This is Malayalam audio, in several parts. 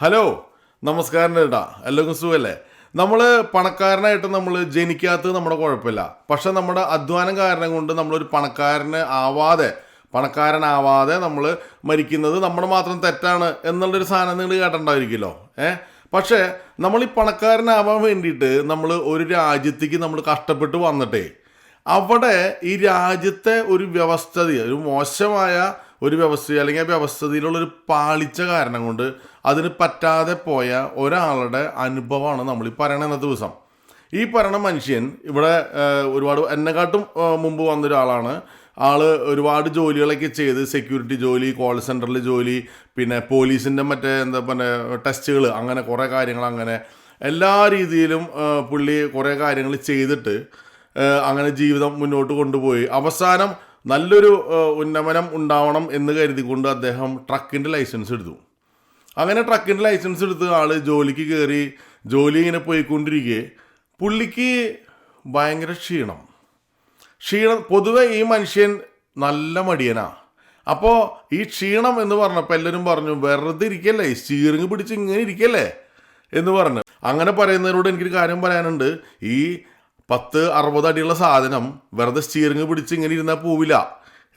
ഹലോ, നമസ്കാരം ചേട്ടാ. എല്ലാവർക്കും സുഖമല്ലേ? നമ്മൾ പണക്കാരനായിട്ട് നമ്മൾ ജനിക്കാത്തത് നമ്മുടെ കുഴപ്പമില്ല. പക്ഷെ നമ്മുടെ അധ്വാനം കാരണം കൊണ്ട് നമ്മളൊരു പണക്കാരനാവാതെ നമ്മൾ മരിക്കുന്നത് നമ്മുടെ മാത്രം തെറ്റാണ് എന്നുള്ളൊരു സാധനം നിങ്ങൾ കേട്ടിട്ടുണ്ടായിരിക്കുമല്ലോ. പക്ഷേ നമ്മൾ ഈ പണക്കാരനാവാൻ വേണ്ടിയിട്ട് നമ്മൾ ഒരു രാജ്യത്തേക്ക് നമ്മൾ കഷ്ടപ്പെട്ട് വന്നിട്ടേ അവിടെ ഈ രാജ്യത്തെ ഒരു വ്യവസ്ഥിതി, ഒരു മോശമായ ഒരു വ്യവസ്ഥ അല്ലെങ്കിൽ ആ വ്യവസ്ഥിതിയിലുള്ളൊരു പാളിച്ച കാരണം കൊണ്ട് അതിന് പറ്റാതെ പോയ ഒരാളുടെ അനുഭവമാണ് നമ്മൾ ഈ പറയണ ഇന്നത്തെ ദിവസം. ഈ പറയണ മനുഷ്യൻ ഇവിടെ ഒരുപാട് എന്നെക്കാട്ടും മുമ്പ് വന്നൊരാളാണ്. ആള് ഒരുപാട് ജോലികളൊക്കെ ചെയ്ത്, സെക്യൂരിറ്റി ജോലി, കോൾ സെൻറ്ററിൽ ജോലി, പിന്നെ പോലീസിൻ്റെ മറ്റേ ടെസ്റ്റുകൾ, അങ്ങനെ കുറേ കാര്യങ്ങൾ, അങ്ങനെ എല്ലാ രീതിയിലും പുള്ളി കുറേ കാര്യങ്ങൾ ചെയ്തിട്ട് അങ്ങനെ ജീവിതം മുന്നോട്ട് കൊണ്ടുപോയി അവസാനം നല്ലൊരു ഉന്നമനം ഉണ്ടാവണം എന്ന് കരുതിക്കൊണ്ട് അദ്ദേഹം ട്രക്കിൻ്റെ ലൈസൻസ് എടുത്തു. അങ്ങനെ ട്രക്കിൻ്റെ ലൈസൻസ് എടുത്ത് ആൾ ജോലിക്ക് കയറി. ജോലി ഇങ്ങനെ പോയിക്കൊണ്ടിരിക്കെ പുള്ളിക്ക് ഭയങ്കര ക്ഷീണം. പൊതുവെ ഈ മനുഷ്യൻ നല്ല മടിയനാണ്. അപ്പോൾ ഈ ക്ഷീണം എന്ന് പറഞ്ഞപ്പോൾ എല്ലാവരും പറഞ്ഞു, വെറുതെ ഇരിക്കല്ലേ, സ്റ്റീറിങ് പിടിച്ച് ഇങ്ങനെ ഇരിക്കല്ലേ എന്ന് പറഞ്ഞു. അങ്ങനെ പറയുന്നവരോട് എനിക്കൊരു കാര്യം പറയാനുണ്ട്. ഈ 10-60 അടിയുള്ള സാധനം വെറുതെ സ്റ്റീറിങ് പിടിച്ച് ഇങ്ങനെ ഇരുന്നാൽ പോവില്ല.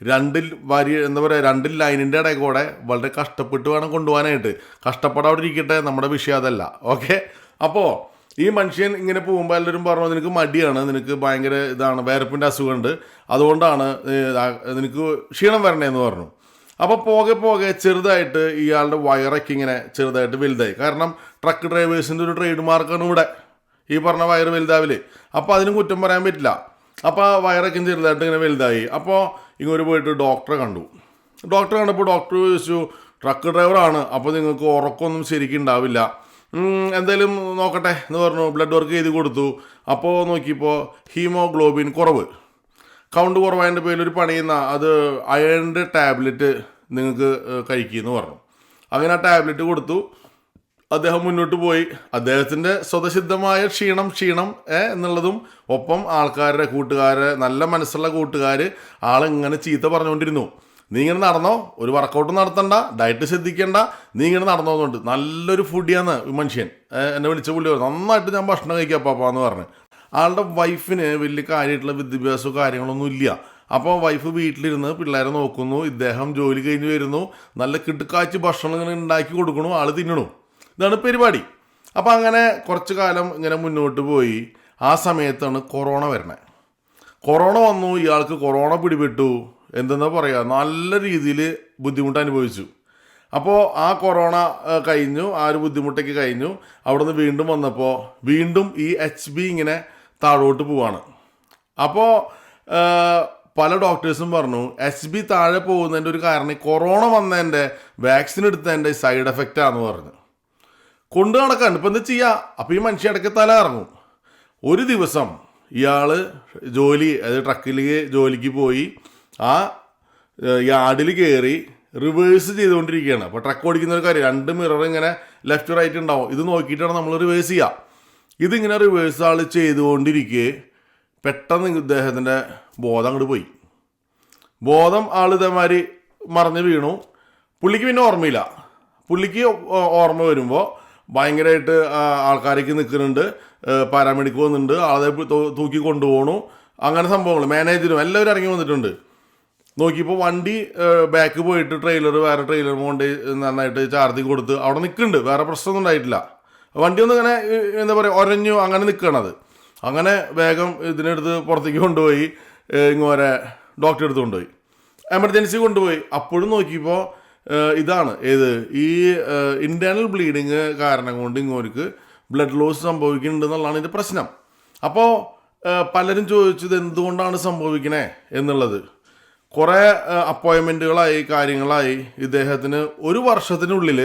രണ്ട് ലൈനിൻ്റെ ഇടയിൽ കൂടെ വളരെ കഷ്ടപ്പെട്ട് വേണം കൊണ്ടുപോകാനായിട്ട്. കഷ്ടപ്പെടാതെ ഇരിക്കട്ടെ, നമ്മുടെ വിഷയം അതല്ല. ഓക്കെ. അപ്പോൾ ഈ മനുഷ്യൻ ഇങ്ങനെ പോകുമ്പോൾ എല്ലാവരും പറഞ്ഞു, നിനക്ക് മടിയാണ്, നിനക്ക് ഭയങ്കര ഇതാണ്, വേർപ്പിൻ്റെ അസുഖമുണ്ട്, അതുകൊണ്ടാണ് നിനക്ക് ക്ഷീണം വരണേന്ന് പറഞ്ഞു. അപ്പോൾ പോകെ ചെറുതായിട്ട് ഇയാളുടെ വയറൊക്കെ ഇങ്ങനെ ചെറുതായിട്ട് വലുതായി. കാരണം ട്രക്ക് ഡ്രൈവേഴ്സിൻ്റെ ഒരു ട്രേഡ് മാർക്കാണ് ഇവിടെ ഈ പറഞ്ഞ വയറ് വലുതാവില്. അപ്പോൾ അതിനും കുറ്റം പറയാൻ പറ്റില്ല. അപ്പോൾ ആ വയറൊക്കെ ചെറുതായിട്ട് ഇങ്ങനെ വലുതായി. അപ്പോൾ ഇങ്ങോട്ട് പോയിട്ട് ഡോക്ടറെ കണ്ടപ്പോൾ ഡോക്ടർ ചോദിച്ചു, ട്രക്ക് ഡ്രൈവറാണ്, അപ്പോൾ നിങ്ങൾക്ക് ഉറക്കമൊന്നും ശരിക്കും ഉണ്ടാവില്ല, എന്തായാലും നോക്കട്ടെ എന്ന് പറഞ്ഞു. ബ്ലഡ് വർക്ക് ചെയ്ത് കൊടുത്തു. അപ്പോൾ നോക്കിയപ്പോൾ ഹീമോഗ്ലോബിൻ കുറവ്, കൗണ്ട് കുറവായതിൻ്റെ പേരിലൊരു പണിയുന്ന അത് അയണിൻ്റെ ടാബ്ലറ്റ് നിങ്ങൾക്ക് കഴിക്കുമെന്ന് പറഞ്ഞു. അങ്ങനെ ആ ടാബ്ലറ്റ് കൊടുത്തു. അദ്ദേഹം മുന്നോട്ട് പോയി. അദ്ദേഹത്തിൻ്റെ സ്വതസിദ്ധമായ ക്ഷീണം എന്നുള്ളതും ഒപ്പം കൂട്ടുകാരെ, നല്ല മനസ്സുള്ള കൂട്ടുകാർ ആളിങ്ങനെ ചീത്ത പറഞ്ഞുകൊണ്ടിരുന്നു. നീ ഇങ്ങനെ നടന്നോ, ഒരു വർക്കൗട്ട് നടത്തണ്ട, ഡയറ്റ് ശ്രദ്ധിക്കേണ്ട, നീ ഇങ്ങനെ നടന്നോന്നുണ്ട്. നല്ലൊരു ഫുഡിയാന്ന് ഈ മനുഷ്യൻ എന്നെ വിളിച്ച പുള്ളി പറഞ്ഞു, നന്നായിട്ട് ഞാൻ ഭക്ഷണം കഴിക്കാം പാപ്പാന്ന് പറഞ്ഞു. ആളുടെ വൈഫിന് വലിയ കാര്യമായിട്ടുള്ള വിദ്യാഭ്യാസവും കാര്യങ്ങളൊന്നും ഇല്ല. അപ്പോൾ വൈഫ് വീട്ടിലിരുന്ന് പിള്ളേരെ നോക്കുന്നു, ഇദ്ദേഹം ജോലി കഴിഞ്ഞ് വരുന്നു, നല്ല കിടുക്കാച്ച് ഭക്ഷണം ഇങ്ങനെ ഉണ്ടാക്കി കൊടുക്കണു, ആൾ തിന്നണു. ഇതാണ് പരിപാടി. അപ്പം അങ്ങനെ കുറച്ച് കാലം ഇങ്ങനെ മുന്നോട്ട് പോയി. ആ സമയത്താണ് കൊറോണ വരണേ. കൊറോണ വന്നു, ഇയാൾക്ക് കൊറോണ പിടിപെട്ടു. എന്തെന്നാ പറയുക, നല്ല രീതിയിൽ ബുദ്ധിമുട്ട് അനുഭവിച്ചു. അപ്പോൾ ആ കൊറോണ കഴിഞ്ഞു, ആ ഒരു ബുദ്ധിമുട്ടൊക്കെ കഴിഞ്ഞു. അവിടെ നിന്ന് വീണ്ടും വന്നപ്പോൾ വീണ്ടും ഈ HB ഇങ്ങനെ താഴോട്ട് പോവാണ്. അപ്പോൾ പല ഡോക്ടേഴ്സും പറഞ്ഞു, HB താഴെ പോകുന്നതിൻ്റെ ഒരു കാരണം കൊറോണ വന്നതിൻ്റെ വാക്സിൻ എടുത്തതിൻ്റെ സൈഡ് എഫക്റ്റാണെന്ന് പറഞ്ഞു. കൊണ്ടു നടക്കാൻ ഇപ്പം എന്താ ചെയ്യുക. അപ്പോൾ ഈ മനുഷ്യ ഇടയ്ക്ക് തല ഇറങ്ങും. ഒരു ദിവസം ഇയാൾ ട്രക്കിൽ ജോലിക്ക് പോയി ആ യാർഡിൽ കയറി റിവേഴ്സ് ചെയ്തുകൊണ്ടിരിക്കുകയാണ്. അപ്പോൾ ട്രക്ക് ഓടിക്കുന്ന ഒരു കാര്യം, 2 മിറർ ഇങ്ങനെ ലെഫ്റ്റ് റൈറ്റ് ഉണ്ടാവും. ഇത് നോക്കിയിട്ടാണ് നമ്മൾ റിവേഴ്സ് ചെയ്യുക. ഇതിങ്ങനെ റിവേഴ്സ് ആൾ ചെയ്തുകൊണ്ടിരിക്കെ പെട്ടെന്ന് ഇദ്ദേഹത്തിൻ്റെ ബോധം അങ്ങോട്ട് പോയി. ആൾ ഇതേമാതിരി മറിഞ്ഞ് വീണു. പുള്ളിക്ക് പിന്നെ ഓർമ്മയില്ല. പുള്ളിക്ക് ഓർമ്മ വരുമ്പോൾ ഭയങ്കരമായിട്ട് ആൾക്കാരൊക്കെ നിൽക്കുന്നുണ്ട്, പാരാമെഡിക്കൽ വന്നിട്ടുണ്ട്, ആളെ തൂക്കി കൊണ്ടുപോകണു, അങ്ങനെ സംഭവങ്ങൾ. മാനേജരും എല്ലാവരും ഇറങ്ങി വന്നിട്ടുണ്ട്. നോക്കിയപ്പോൾ വണ്ടി ബാക്ക് പോയിട്ട് വേറെ ട്രെയിലർ കൊണ്ട് നന്നായിട്ട് ചാർജ് കൊടുത്ത് അവിടെ നിൽക്കുന്നുണ്ട്. വേറെ പ്രശ്നമൊന്നും ഉണ്ടായിട്ടില്ല. വണ്ടി ഒന്ന് ഇങ്ങനെ എന്താ പറയുക ഒരഞ്ഞു അങ്ങനെ നിൽക്കണത്. അങ്ങനെ വേഗം ഇതിനെടുത്ത് പുറത്തേക്ക് കൊണ്ടുപോയി ഇങ്ങോരെ ഡോക്ടറെ അടുത്ത് കൊണ്ടുപോയി, എമർജൻസി കൊണ്ടുപോയി. അപ്പോഴും നോക്കിയപ്പോൾ ഇതാണ് ഈ ഇൻറ്റേർണൽ ബ്ലീഡിങ് കാരണം കൊണ്ട് ഇങ്ങോർക്ക് ബ്ലഡ് ലോസ് സംഭവിക്കുന്നുണ്ട് എന്നുള്ളതാണ് ഇതിൻ്റെ പ്രശ്നം. അപ്പോൾ പലരും ചോദിച്ചത് എന്തുകൊണ്ടാണ് സംഭവിക്കണേ എന്നുള്ളത്. കുറേ അപ്പോയിൻമെൻറ്റുകളായി കാര്യങ്ങളായി ഇദ്ദേഹത്തിന് 1 വർഷത്തിനുള്ളിൽ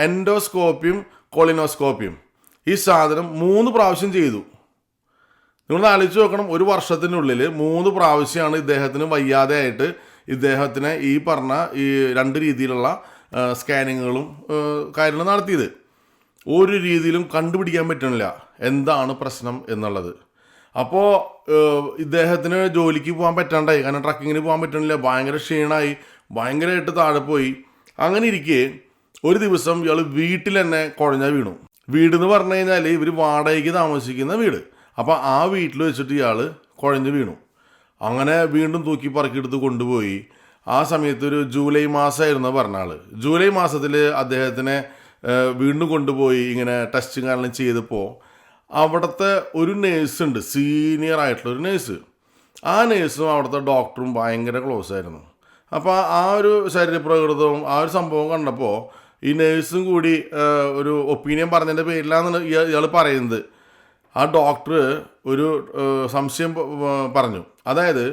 എൻഡോസ്കോപ്പിയും കൊളിനോസ്കോപ്പിയും ഈ സാധനം 3 പ്രാവശ്യം ചെയ്തു. നിങ്ങൾ ആലോചിച്ച് നോക്കണം, 1 വർഷത്തിനുള്ളിൽ 3 പ്രാവശ്യമാണ് ഇദ്ദേഹത്തിന് വയ്യാതെ ആയിട്ട് ഇദ്ദേഹത്തിന് ഈ പറഞ്ഞ ഈ 2 രീതിയിലുള്ള സ്കാനിങ്ങുകളും കാര്യങ്ങളും നടത്തിയത്. ഒരു രീതിയിലും കണ്ടുപിടിക്കാൻ പറ്റണില്ല എന്താണ് പ്രശ്നം എന്നുള്ളത്. അപ്പോൾ ഇദ്ദേഹത്തിന് ജോലിക്ക് പോകാൻ പറ്റാണ്ടായി, കാരണം ട്രക്കിങ്ങിന് പോകാൻ പറ്റണില്ല, ഭയങ്കര ക്ഷീണമായി, ഭയങ്കരമായിട്ട് താഴെ പോയി. അങ്ങനെ ഇരിക്കെ ഒരു ദിവസം ഇയാൾ വീട്ടിൽ തന്നെ കുഴഞ്ഞ വീണു. വീടെന്ന് പറഞ്ഞു കഴിഞ്ഞാൽ ഇവർ വാടകയ്ക്ക് താമസിക്കുന്ന വീട്. അപ്പോൾ ആ വീട്ടിൽ വെച്ചിട്ട് ഇയാൾ കുഴഞ്ഞ് വീണു. അങ്ങനെ വീണ്ടും തൂക്കി പറക്കിയെടുത്ത് കൊണ്ടുപോയി. ആ സമയത്ത് ഒരു ജൂലൈ മാസമായിരുന്നു പറഞ്ഞ ആൾ. ജൂലൈ മാസത്തിൽ അദ്ദേഹത്തിനെ വീണ്ടും കൊണ്ടുപോയി ഇങ്ങനെ ടെസ്റ്റും കാരണം ചെയ്തപ്പോൾ അവിടുത്തെ ഒരു നേഴ്സുണ്ട്, സീനിയർ ആയിട്ടുള്ളൊരു നേഴ്സ്. ആ നേഴ്സും അവിടുത്തെ ഡോക്ടറും ഭയങ്കര ക്ലോസ് ആയിരുന്നു. അപ്പോൾ ആ ഒരു ശരീരപ്രകൃതവും ആ ഒരു സംഭവം കണ്ടപ്പോൾ ഈ നേഴ്സും കൂടി ഒരു ഒപ്പീനിയൻ പറഞ്ഞതിൻ്റെ പേരിലാണെന്ന് ഇയാൾ പറയുന്നത്. ആ ഡോക്ടർ ഒരു സംശയം പറഞ്ഞു. അതായത്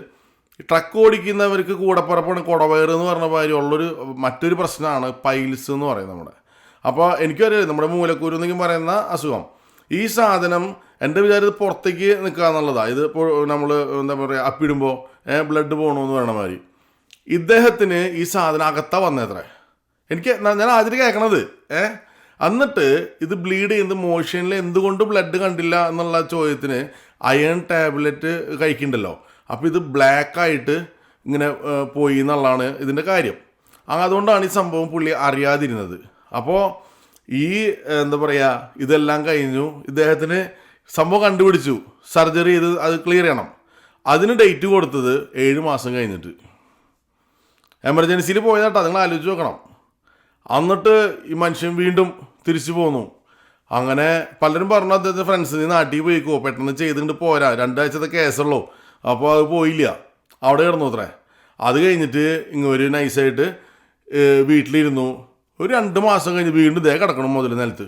ട്രക്ക് ഓടിക്കുന്നവർക്ക് കൂടപ്പുറപ്പാണ് കുടവയർ എന്ന് പറഞ്ഞ കാര്യമുള്ളൊരു മറ്റൊരു പ്രശ്നമാണ് പൈൽസ് എന്ന് പറയുന്നത് നമ്മുടെ. അപ്പോൾ എനിക്കറിയാം നമ്മുടെ മൂലക്കൂര് എന്നെങ്കിലും പറയുന്ന അസുഖം. ഈ സാധനം എൻ്റെ വിചാരം പുറത്തേക്ക് നിൽക്കുക എന്നുള്ളതാണ്. ഇത് ഇപ്പോൾ നമ്മൾ എന്താ പറയുക അപ്പിടുമ്പോൾ ബ്ലഡ് പോകണമെന്ന് പറയണ മാതിരി ഇദ്ദേഹത്തിന് ഈ സാധനം അകത്താ വന്നേത്രേ. ഞാൻ ആദ്യം കേൾക്കണത് എന്നിട്ട് ഇത് ബ്ലീഡ് ചെയ്യുന്നത് മോഷനിൽ എന്തുകൊണ്ട് ബ്ലഡ് കണ്ടില്ല എന്നുള്ള ചോദ്യത്തിന് അയൺ ടാബ്ലറ്റ് കഴിക്കണ്ടല്ലോ. അപ്പോൾ ഇത് ബ്ലാക്കായിട്ട് ഇങ്ങനെ പോയി എന്നുള്ളതാണ് ഇതിൻ്റെ കാര്യം. അതുകൊണ്ടാണ് ഈ സംഭവം പുള്ളി അറിയാതിരുന്നത്. അപ്പോൾ ഈ എന്താ പറയുക ഇതെല്ലാം കഴിഞ്ഞു. ഇദ്ദേഹത്തിന് സംഭവം കണ്ടുപിടിച്ചു, സർജറി ചെയ്ത് അത് ക്ലിയർ ചെയ്യണം. അതിന് ഡേറ്റ് കൊടുത്തത് 7 മാസം കഴിഞ്ഞിട്ട്. എമർജൻസിയിൽ പോയതാട്ടോ, നിങ്ങൾ ആലോചിച്ച് നോക്കണം. എന്നിട്ട് ഈ മനുഷ്യൻ വീണ്ടും തിരിച്ചു പോന്നു. അങ്ങനെ പലരും പറഞ്ഞു അദ്ദേഹത്തെ ഫ്രണ്ട്സ് നീ നാട്ടിൽ പോയിക്കോ, പെട്ടെന്ന് ചെയ്തിട്ട് പോരാ, 2 ആഴ്ചത്തെ കേസുള്ളൂ. അപ്പോൾ അത് പോയില്ല, അവിടെ കിടന്നു അത്രേ. അത് കഴിഞ്ഞിട്ട് ഇങ്ങൊരു നൈസായിട്ട് വീട്ടിലിരുന്നു. ഒരു 2 മാസം കഴിഞ്ഞ് വീണ്ടും ദേ കിടക്കണം മുതൽ നിലത്ത്.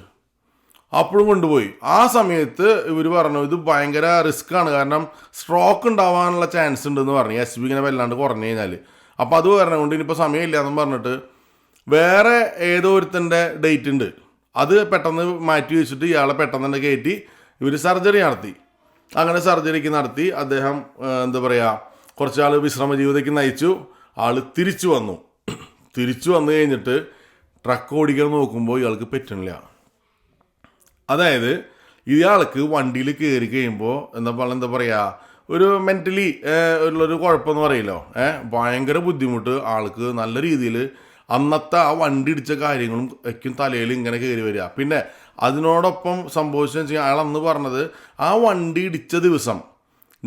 അപ്പോഴും കൊണ്ടുപോയി. ആ സമയത്ത് ഇവർ പറഞ്ഞു ഇത് ഭയങ്കര റിസ്ക്കാണ്, കാരണം സ്ട്രോക്ക് ഉണ്ടാവാനുള്ള ചാൻസ് ഉണ്ടെന്ന് പറഞ്ഞു. SB ഇങ്ങനെ വല്ലാണ്ട് കുറഞ്ഞു കഴിഞ്ഞാൽ. അപ്പോൾ അത് പറഞ്ഞുകൊണ്ട് ഇനിയിപ്പോൾ സമയമില്ല എന്നും പറഞ്ഞിട്ട് വേറെ ഏതോ ഒരുത്തൻ്റെ ഡേറ്റ് ഉണ്ട്, അത് പെട്ടെന്ന് മാറ്റി വെച്ചിട്ട് ഇയാളെ പെട്ടെന്ന് തന്നെ കയറ്റി ഇവർ സർജറി നടത്തി. അങ്ങനെ സർജറിക്ക് നടത്തി അദ്ദേഹം എന്താ പറയുക കുറച്ച് ആൾ വിശ്രമ ജീവിതത്തേക്ക് നയിച്ചു. ആൾ തിരിച്ചു വന്നു. തിരിച്ചു വന്നു കഴിഞ്ഞിട്ട് ട്രക്ക് ഓടിക്കാൻ നോക്കുമ്പോൾ ഇയാൾക്ക് പറ്റണില്ല. അതായത് ഇയാൾക്ക് വണ്ടിയിൽ കയറി കഴിയുമ്പോൾ എന്താ പറയുക ഒരു മെൻ്റലി ഉള്ളൊരു കുഴപ്പമെന്ന് പറയില്ലോ, ഭയങ്കര ബുദ്ധിമുട്ട് ആൾക്ക്. നല്ല രീതിയിൽ അന്നത്തെ ആ വണ്ടി ഇടിച്ച കാര്യങ്ങളും ഒക്കും തലയിൽ ഇങ്ങനെ കയറി വരിക. പിന്നെ അതിനോടൊപ്പം സംഭവിച്ചതെന്ന് വെച്ചാൽ അയാൾ അന്ന് പറഞ്ഞത് ആ വണ്ടി ഇടിച്ച ദിവസം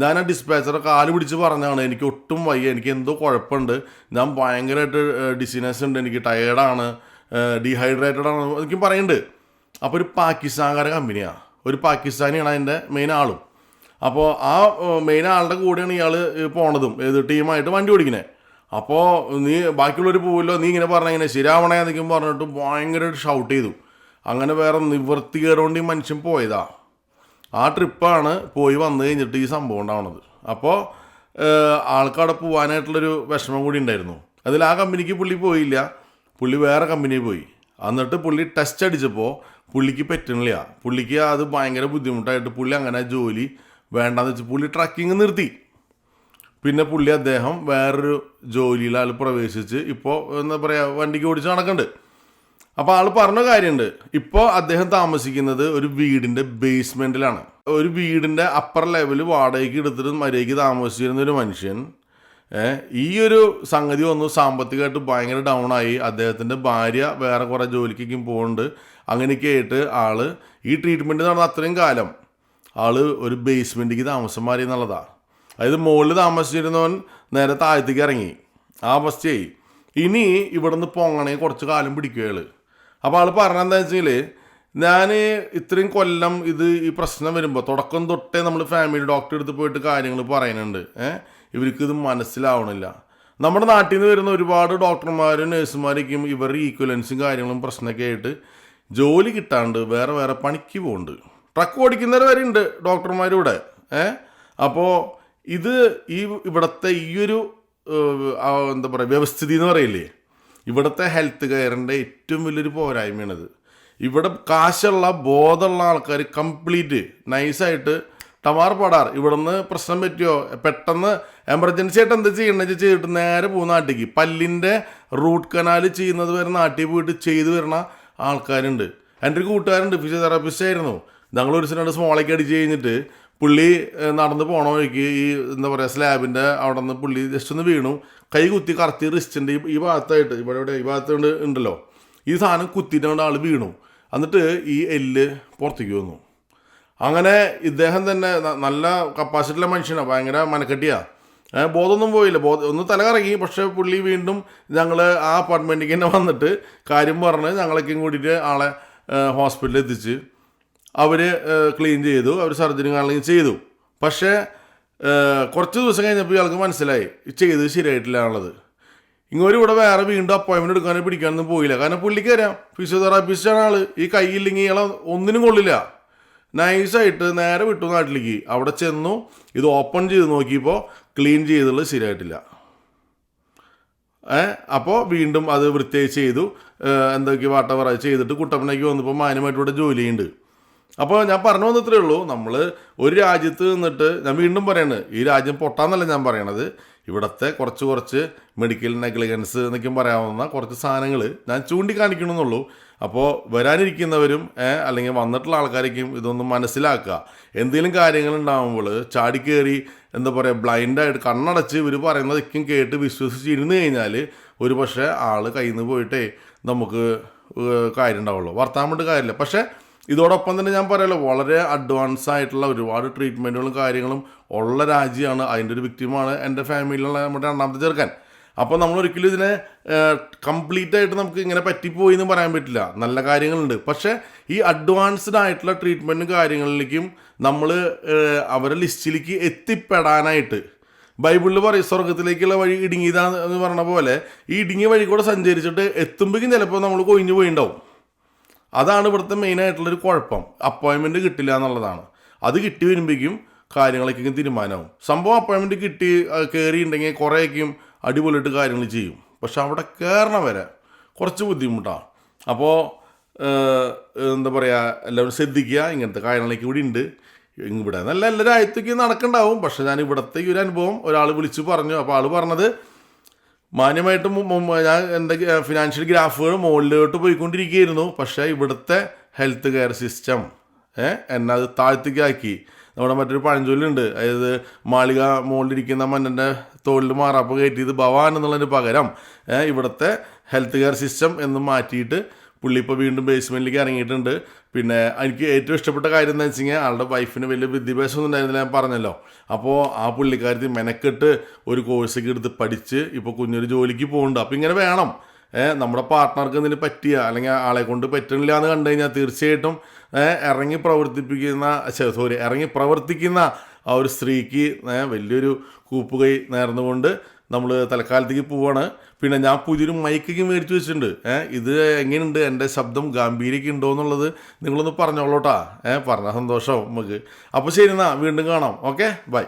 ഞാൻ ആ ഡിസ്പാച്ചറെ കാല് പിടിച്ച് പറഞ്ഞാണ് എനിക്ക് ഒട്ടും വയ്യ, എനിക്ക് എന്തോ കുഴപ്പമുണ്ട്, ഞാൻ ഭയങ്കരമായിട്ട് ഡിസിനസ് ഉണ്ട്, എനിക്ക് ടയേർഡാണ്, ഡീഹൈഡ്രേറ്റഡ് ആണ് എനിക്കും പറയുന്നുണ്ട്. അപ്പോൾ ഒരു പാകിസ്ഥാൻകാര കമ്പനിയാണ്, ഒരു പാകിസ്ഥാനിയാണ് അതിൻ്റെ മെയിൻ ആളും. അപ്പോൾ ആ മെയിൻ ആളുടെ കൂടെയാണ് ഇയാൾ പോണതും ടീമായിട്ട് വണ്ടി ഓടിക്കുന്നത്. അപ്പോൾ നീ ബാക്കിയുള്ളവർ പോവില്ലോ, നീ ഇങ്ങനെ പറഞ്ഞിങ്ങനെ ശരിയാവണേ എന്നൊക്കെ പറഞ്ഞിട്ട് ഭയങ്കരമായിട്ട് ഷൗട്ട് ചെയ്തു. അങ്ങനെ വേറെ നിവൃത്തികേടുകൊണ്ട് ഈ മനുഷ്യൻ പോയതാ. ആ ട്രിപ്പാണ് പോയി വന്നു കഴിഞ്ഞിട്ട് ഈ സംഭവം ഉണ്ടാവണത്. അപ്പോൾ ആൾക്കവിടെ പോകാനായിട്ടുള്ളൊരു വിഷമം കൂടി ഉണ്ടായിരുന്നു. അതിൽ ആ കമ്പനിക്ക് പുള്ളി പോയില്ല, പുള്ളി വേറെ കമ്പനിയിൽ പോയി. എന്നിട്ട് പുള്ളി ടെസ്റ്റ് അടിച്ചപ്പോൾ പുള്ളിക്ക് പറ്റണില്ല. പുള്ളിക്ക് അത് ഭയങ്കര ബുദ്ധിമുട്ടായിട്ട് പുള്ളി അങ്ങനെ ജോലി വേണ്ടാന്ന് വെച്ച് പുള്ളി ട്രക്കിങ് നിർത്തി. പിന്നെ അദ്ദേഹം വേറൊരു ജോലിയിൽ ആൾ പ്രവേശിച്ച് ഇപ്പോൾ എന്താ പറയുക വണ്ടിക്ക് ഓടിച്ച് നടക്കുന്നുണ്ട്. അപ്പോൾ ആൾ പറഞ്ഞ കാര്യമുണ്ട്, ഇപ്പോൾ അദ്ദേഹം താമസിക്കുന്നത് ഒരു വീടിൻ്റെ ബേസ്മെൻറ്റിലാണ്. ഒരു വീടിൻ്റെ അപ്പർ ലെവൽ വാടകയ്ക്ക് എടുത്തിട്ട് മര്യാദയ്ക്ക് താമസിച്ചിരുന്ന ഒരു മനുഷ്യൻ ഈ ഒരു സംഗതി വന്നു, സാമ്പത്തികമായിട്ട് ഭയങ്കര ഡൗൺ ആയി. അദ്ദേഹത്തിൻ്റെ ഭാര്യ വേറെ കുറേ ജോലിക്കും പോകുന്നുണ്ട്. അങ്ങനെയൊക്കെ ആയിട്ട് ആൾ ഈ ട്രീറ്റ്മെൻറ്റ് നടന്ന അത്രയും കാലം ആൾ ഒരു ബേസ്മെൻറ്റിലേക്ക് താമസം മാറി എന്നുള്ളതാണ്. അതായത് മുകളിൽ താമസിച്ചിരുന്നവൻ നേരെ താഴത്തേക്ക് ഇറങ്ങി, ആ അവസ്ഥയായി. ഇനി ഇവിടെ നിന്ന് പൊങ്ങണമെങ്കിൽ കുറച്ച് കാലം പിടിക്കുകയാൾ. അപ്പോൾ ആൾ പറഞ്ഞെന്താ വെച്ചാൽ ഞാൻ ഇത്രയും കൊല്ലം ഈ പ്രശ്നം വരുമ്പോൾ തുടക്കം തൊട്ടേ നമ്മൾ ഫാമിലി ഡോക്ടറെ അടുത്ത് പോയിട്ട് കാര്യങ്ങൾ പറയുന്നുണ്ട്, ഇവർക്കിത് മനസ്സിലാവണില്ല. നമ്മുടെ നാട്ടിൽ നിന്ന് വരുന്ന ഒരുപാട് ഡോക്ടർമാരും നഴ്സുമാരൊക്കെയും ഇവരുടെ ഈക്വലൻസും കാര്യങ്ങളും പ്രശ്നമൊക്കെ ആയിട്ട് ജോലി കിട്ടാണ്ട് വേറെ വേറെ പണിക്ക് പോകുന്നുണ്ട്. ട്രക്ക് ഓടിക്കുന്നവർ വരെ ഉണ്ട് ഡോക്ടർമാരിവിടെ. അപ്പോൾ ഇവിടുത്തെ ഈയൊരു എന്താ പറയുക വ്യവസ്ഥിതി എന്ന് പറയില്ലേ, ഇവിടുത്തെ ഹെൽത്ത് കെയറിൻ്റെ ഏറ്റവും വലിയൊരു പോരായ്മയാണിത്. ഇവിടെ കാശുള്ള ബോധമുള്ള ആൾക്കാർ കംപ്ലീറ്റ് നൈസായിട്ട് ടമാർ പടാർ ഇവിടുന്ന് പ്രശ്നം പറ്റിയോ പെട്ടെന്ന് എമർജൻസി ആയിട്ട് എന്താ ചെയ്യണമെന്ന് ചെയ്തിട്ട് നേരെ പോകുന്ന നാട്ടിലേക്ക് പല്ലിൻ്റെ റൂട്ട് കനാൽ ചെയ്യുന്നത് വരെ നാട്ടിൽ പോയിട്ട് ചെയ്തു വരുന്ന ആൾക്കാരുണ്ട്. എൻ്റെ ഒരു കൂട്ടുകാരുണ്ട്, ഫിസിയോതെറാപ്പിസ്റ്റ് ആയിരുന്നു. ഞങ്ങൾ ഒരു ദിവസം സ്മോളൊക്കെ അടിച്ച് കഴിഞ്ഞിട്ട് പുള്ളി നടന്ന് പോണ വഴിക്ക് ഈ എന്താ പറയുക സ്ലാബിൻ്റെ അവിടെ നിന്ന് പുള്ളി ജസ്റ്റ് ഒന്ന് വീണു, കൈ കുത്തി കറത്തി റിസ്റ്റിൻ്റെ ഈ ഭാഗത്തായിട്ട് ഇവിടെ ഈ ഭാഗത്ത് ഉണ്ടല്ലോ, ഈ സാധനം കുത്തിയിട്ട് ആൾ വീണു. എന്നിട്ട് ഈ എല്ല് പുറത്തേക്ക് വന്നു. അങ്ങനെ ഇദ്ദേഹം തന്നെ നല്ല കപ്പാസിറ്റിയുള്ള മനുഷ്യനാണ്, ഭയങ്കര മനക്കെട്ടിയാണ്. ബോധമൊന്നും പോയില്ല, ഒന്ന് തല കറങ്ങി. പക്ഷേ പുള്ളി വീണ്ടും ഞങ്ങൾ ആ അപ്പാർട്ട്മെൻറ്റിലേക്ക് തന്നെ വന്നിട്ട് കാര്യം പറഞ്ഞ് ഞങ്ങളൊക്കെയും കൂടിയിട്ട് ആളെ ഹോസ്പിറ്റലിൽ എത്തിച്ച് അവർ ക്ലീൻ ചെയ്തു, അവർ സർജറി കാര്യങ്ങളും ചെയ്തു. പക്ഷേ കുറച്ച് ദിവസം കഴിഞ്ഞപ്പോൾ ഇയാൾക്ക് മനസ്സിലായി ചെയ്തത് ശരിയായിട്ടില്ല എന്നുള്ളത്. ഇങ്ങോട്ട് ഇവിടെ വേറെ വീണ്ടും അപ്പോയിൻമെൻറ്റ് എടുക്കാനോ പിടിക്കാനൊന്നും പോയില്ല. കാരണം പുള്ളിക്ക് അറിയാം ഫിസിയോതെറാപ്പിസ്റ്റാണ് ആൾ. ഈ കൈയില്ലെങ്കിൽ ഇയാളെ ഒന്നിനും കൊള്ളില്ല. നൈസായിട്ട് നേരെ വിട്ടു നാട്ടിലേക്ക്. അവിടെ ചെന്നു, ഇത് ഓപ്പൺ ചെയ്ത് നോക്കിയപ്പോൾ ക്ലീൻ ചെയ്തുള്ളത് ശരിയായിട്ടില്ല. അപ്പോൾ വീണ്ടും അത് വൃത്തിയായി ചെയ്തു, എന്തൊക്കെ വാട്ടവർ ചെയ്തിട്ട് കുട്ടപ്പനയ്ക്ക് വന്നപ്പോൾ മാന്യമായിട്ട് ഇവിടെ ജോലി ചെയ്യുന്നുണ്ട്. അപ്പോൾ ഞാൻ പറഞ്ഞു വന്നത്രേ ഉള്ളൂ, നമ്മൾ ഒരു രാജ്യത്ത് നിന്നിട്ട്, ഞാൻ വീണ്ടും പറയണത്, ഈ രാജ്യം പൊട്ടാന്നല്ല ഞാൻ പറയണത്, ഇവിടുത്തെ കുറച്ച് മെഡിക്കൽ നെഗ്ലിജൻസ് എന്നൊക്കെ പറയാവുന്ന കുറച്ച് സാധനങ്ങൾ ഞാൻ ചൂണ്ടിക്കാണിക്കണമെന്നുള്ളൂ. അപ്പോൾ വരാനിരിക്കുന്നവരും അല്ലെങ്കിൽ വന്നിട്ടുള്ള ആൾക്കാരേക്കും ഇതൊന്നും മനസ്സിലാക്കുക. എന്തെങ്കിലും കാര്യങ്ങൾ ഉണ്ടാകുമ്പോൾ ചാടിക്കേറി എന്താ പറയുക, ബ്ലൈൻഡായിട്ട് കണ്ണടച്ച് ഇവർ പറയുന്നതൊക്കെയും കേട്ട് വിശ്വസിച്ചിരുന്നു കഴിഞ്ഞാൽ ഒരു പക്ഷേ ആൾ കയ്യിൽ നിന്ന് പോയിട്ടേ നമുക്ക് കാര്യം ഉണ്ടാവുള്ളൂ, വർത്താൻ കാര്യമില്ല. പക്ഷേ ഇതോടൊപ്പം തന്നെ ഞാൻ പറയാമല്ലോ, വളരെ അഡ്വാൻസ് ആയിട്ടുള്ള ഒരുപാട് ട്രീറ്റ്മെൻറ്റുകളും കാര്യങ്ങളും ഉള്ള രാജ്യമാണ്. അതിൻ്റെ ഒരു വിക്റ്റിമാണ് എൻ്റെ ഫാമിലിയിലുള്ള നമ്മുടെ രണ്ടാമത്തെ ചെറുക്കൻ. അപ്പോൾ നമ്മളൊരിക്കലും ഇതിനെ കംപ്ലീറ്റ് ആയിട്ട് നമുക്ക് ഇങ്ങനെ പറ്റിപ്പോയി എന്ന് പറയാൻ പറ്റില്ല. നല്ല കാര്യങ്ങളുണ്ട്. പക്ഷേ ഈ അഡ്വാൻസ്ഡ് ആയിട്ടുള്ള ട്രീറ്റ്മെൻറ്റും കാര്യങ്ങളിലേക്കും നമ്മൾ അവരുടെ ലിസ്റ്റിലേക്ക് എത്തിപ്പെടാനായിട്ട്, ബൈബിളിൽ പറയും സ്വർഗത്തിലേക്കുള്ള വഴി ഇടുങ്ങിയതാന്ന് പറഞ്ഞ പോലെ, ഈ ഇടുങ്ങിയ വഴി കൂടെ സഞ്ചരിച്ചിട്ട് എത്തുമ്പോഴേക്കും ചിലപ്പോൾ നമ്മൾ കൊഴിഞ്ഞു പോയിണ്ടാവും. അതാണ് ഇവിടുത്തെ മെയിനായിട്ടുള്ളൊരു കുഴപ്പം. അപ്പോയിൻമെൻറ്റ് കിട്ടില്ല എന്നുള്ളതാണ്. അത് കിട്ടി വരുമ്പോഴേക്കും കാര്യങ്ങളൊക്കെ തീരുമാനമാവും. സംഭവം അപ്പോയിൻമെൻറ്റ് കിട്ടി കയറിയിട്ടുണ്ടെങ്കിൽ കുറേയൊക്കെയും അടിപൊളിയിട്ട് കാര്യങ്ങൾ ചെയ്യും. പക്ഷെ അവിടെ കയറണ വരെ കുറച്ച് ബുദ്ധിമുട്ടാണ്. അപ്പോൾ എന്താ പറയുക, എല്ലാവരും ശ്രദ്ധിക്കുക. ഇങ്ങനത്തെ കാര്യങ്ങളൊക്കെ ഇവിടെ ഉണ്ട്. ഇവിടെ നല്ല എല്ലാ രാജ്യത്തേക്ക് നടക്കുന്നുണ്ടാവും. പക്ഷെ ഞാൻ ഇവിടുത്തെ ഈ ഒരു അനുഭവം ഒരാൾ വിളിച്ച് പറഞ്ഞു. അപ്പോൾ ആൾ പറഞ്ഞത്, മാന്യമായിട്ടും ഞാൻ എൻ്റെ ഫിനാൻഷ്യൽ ഗ്രാഫുകൾ മുകളിലോട്ട് പോയിക്കൊണ്ടിരിക്കുകയായിരുന്നു. പക്ഷേ ഇവിടുത്തെ ഹെൽത്ത് കെയർ സിസ്റ്റം എന്നെ അത് താഴ്ത്തിക്കാക്കി. നമ്മുടെ മറ്റൊരു പഴഞ്ചൊല്ലുണ്ട്, അതായത് മാളിക മുകളിലിരിക്കുന്ന മന്നൻ്റെ തോളിൽ മാറാപ്പ് കയറ്റിയത് ഭവാൻ എന്നുള്ളതിന് പകരം ഇവിടുത്തെ ഹെൽത്ത് കെയർ സിസ്റ്റം എന്ന് മാറ്റിയിട്ട് പുള്ളി ഇപ്പോൾ വീണ്ടും ബേസ്മെൻറ്റിലേക്ക് ഇറങ്ങിയിട്ടുണ്ട്. പിന്നെ എനിക്ക് ഏറ്റവും ഇഷ്ടപ്പെട്ട കാര്യം എന്താ വെച്ച് കഴിഞ്ഞാൽ, ആളുടെ വൈഫിന് വലിയ വിദ്യാഭ്യാസമൊന്നും ഉണ്ടായിരുന്നില്ല, ഞാൻ പറഞ്ഞല്ലോ. അപ്പോൾ ആ പുള്ളിക്കാരത്തി മെനക്കെട്ട് ഒരു കോഴ്സൊക്കെ എടുത്ത് പഠിച്ച് ഇപ്പോൾ കുഞ്ഞൊരു ജോലിക്ക് പോകുന്നുണ്ട്. അപ്പോൾ ഇങ്ങനെ വേണം. നമ്മുടെ പാർട്ട്ണർക്ക് ഇതിന് പറ്റിയ അല്ലെങ്കിൽ ആളെ കൊണ്ട് പറ്റണില്ല എന്ന് കണ്ടു കഴിഞ്ഞാൽ തീർച്ചയായിട്ടും ഇറങ്ങി പ്രവർത്തിക്കുന്ന ആ ഒരു സ്ത്രീക്ക് വലിയൊരു കൂപ്പുകൈ നേർന്നുകൊണ്ട് നമ്മൾ തൽക്കാലത്തേക്ക് പോവാണ്. പിന്നെ ഞാൻ പുതിയൊരു മൈക്കൊക്കെ മേടിച്ച് വെച്ചിട്ടുണ്ട്. ഇത് എങ്ങനെയുണ്ട്, എൻ്റെ ശബ്ദം ഗാംഭീര്യമൊക്കെ ഉണ്ടോ എന്നുള്ളത് നിങ്ങളൊന്ന് പറഞ്ഞോളൂട്ടാ. പറഞ്ഞ സന്തോഷമാവും നമുക്ക്. അപ്പോൾ ശരി, എന്നാൽ വീണ്ടും കാണാം. Okay, by.